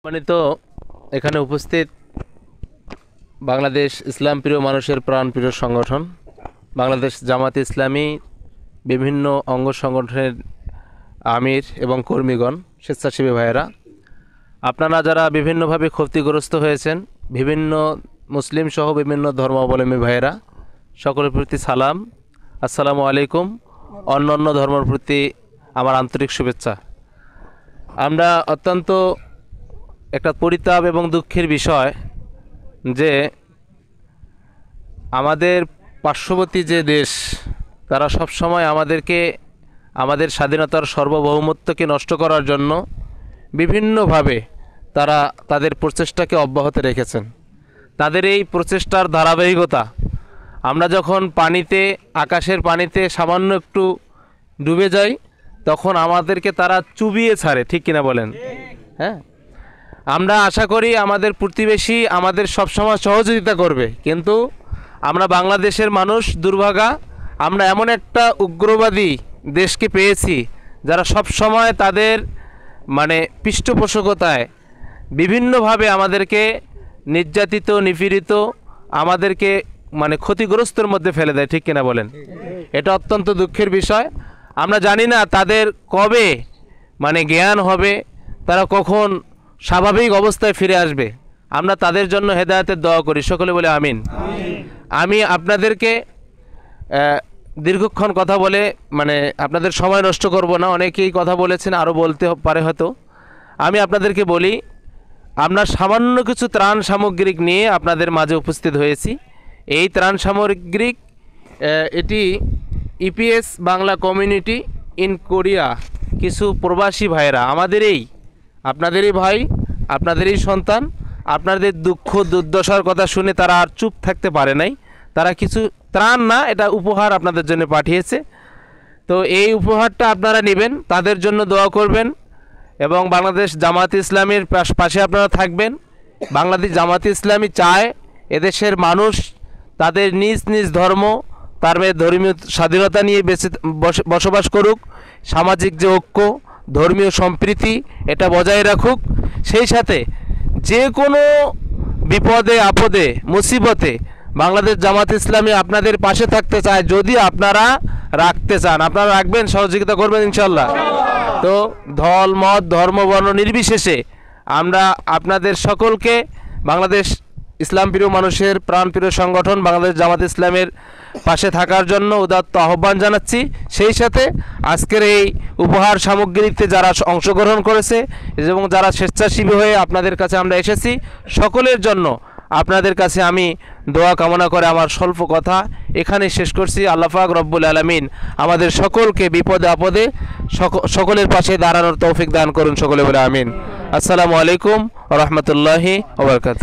সম্মানিত এখানে উপস্থিত বাংলাদেশ ইসলাম প্রিয় মানুষের প্রাণপ্রিয় সংগঠন বাংলাদেশ জামাতে ইসলামী বিভিন্ন অঙ্গ সংগঠনের আমির এবং কর্মীগণ, স্বেচ্ছাসেবী ভাইয়েরা, আপনারা যারা বিভিন্নভাবে ক্ষতিগ্রস্ত হয়েছেন, বিভিন্ন মুসলিম সহ বিভিন্ন ধর্মাবলম্বী ভাইয়েরা, সকলের প্রতি সালাম, আসসালামু আলাইকুম। অন্যান্য ধর্মের প্রতি আমার আন্তরিক শুভেচ্ছা। আমরা অত্যন্ত একটা পরিতাপ এবং দুঃখের বিষয় যে আমাদের পার্শ্ববর্তী যে দেশ, তারা সব সময় আমাদেরকে আমাদের স্বাধীনতার সার্বভৌমত্বকে নষ্ট করার জন্য বিভিন্নভাবে তারা তাদের প্রচেষ্টাকে অব্যাহত রেখেছেন। তাদের এই প্রচেষ্টার ধারাবাহিকতা আমরা যখন পানিতে, আকাশের পানিতে সামান্য একটু ডুবে যাই, তখন আমাদেরকে তারা চুবিয়ে ছাড়ে, ঠিক কিনা বলেন? হ্যাঁ, আমরা আশা করি আমাদের প্রতিবেশী আমাদের সবসময় সহযোগিতা করবে, কিন্তু আমরা বাংলাদেশের মানুষ দুর্ভাগা, আমরা এমন একটা উগ্রবাদী দেশকে পেয়েছি যারা সব সময় তাদের পৃষ্ঠপোষকতায় বিভিন্নভাবে আমাদেরকে নির্যাতিত, নিপীড়িত, আমাদেরকে ক্ষতিগ্রস্তের মধ্যে ফেলে দেয়, ঠিক কিনা বলেন? এটা অত্যন্ত দুঃখের বিষয়। আমরা জানি না তাদের কবে জ্ঞান হবে, তারা কখন স্বাভাবিক অবস্থায় ফিরে আসবে। আমরা তাদের জন্য হেদায়েতের দোয়া করি, সকলে বলে আমিন। আমি আপনাদেরকে দীর্ঘক্ষণ কথা বলে আপনাদের সময় নষ্ট করব না, অনেকেই কথা বলেছেন, আরও বলতে পারে হয়তো। আমি আপনাদেরকে বলি, আমরা সামান্য কিছু ত্রাণ সামগ্রিক নিয়ে আপনাদের মাঝে উপস্থিত হয়েছি। এই ত্রাণ সামগ্রিক এটি EPS Bangla community in Korea কিছু প্রবাসী ভাইয়েরা, আপনাদেরই ভাই, আপনাদেরই সন্তান, আপনাদের দুঃখ দুর্দশার কথা শুনে তারা আর চুপ থাকতে পারে নাই। তারা কিছু ত্রাণ না, এটা উপহার আপনাদের জন্য পাঠিয়েছে। তো এই উপহারটা আপনারা নেবেন, তাদের জন্য দোয়া করবেন এবং বাংলাদেশ জামাতে ইসলামীর পাশে আপনারা থাকবেন। বাংলাদেশ জামাতে ইসলামী চায় এদেশের মানুষ তাদের নিজ নিজ ধর্ম, তার ধর্মীয় স্বাধীনতা নিয়ে বসবাস করুক, সামাজিক যে ঐক্য, ধর্মীয় সম্প্রীতি, এটা বজায় রাখুক। সেই সাথে যে কোনো বিপদে আপদে মুসিবতে বাংলাদেশ জামাত ইসলামী আপনাদের পাশে থাকতে চায়। যদি আপনারা রাখতে চান, আপনারা রাখবেন, সহযোগিতা করবেন ইনশাল্লাহ। তো দল মত ধর্ম বর্ণ নির্বিশেষে আমরা আপনাদের সকলকে বাংলাদেশ ইসলাম প্রিয় মানুষের প্রাণপ্রিয় সংগঠন বাংলাদেশ জামাত ইসলামের পাশে থাকার জন্য উদাত্ত আহ্বান জানাচ্ছি। সেই সাথে আজকের এই উপহার সামগ্রীতে যারা অংশগ্রহণ করেছে এবং যারা স্বেচ্ছাসেবী হয়ে আপনাদের কাছে আমরা এসেছি, সকলের জন্য আপনাদের কাছে আমি দোয়া কামনা করে আমার স্বল্প কথা এখানে শেষ করছি। আল্লাহ পাক রব্বুল আলামিন আমাদের সকলকে বিপদে আপদে সকলের পাশে দাঁড়ানোর তৌফিক দান করুন, সকলে বলে আমিন। আসসালামু আলাইকুম ওয়া রাহমাতুল্লাহি ওয়া বারাকাতুহু।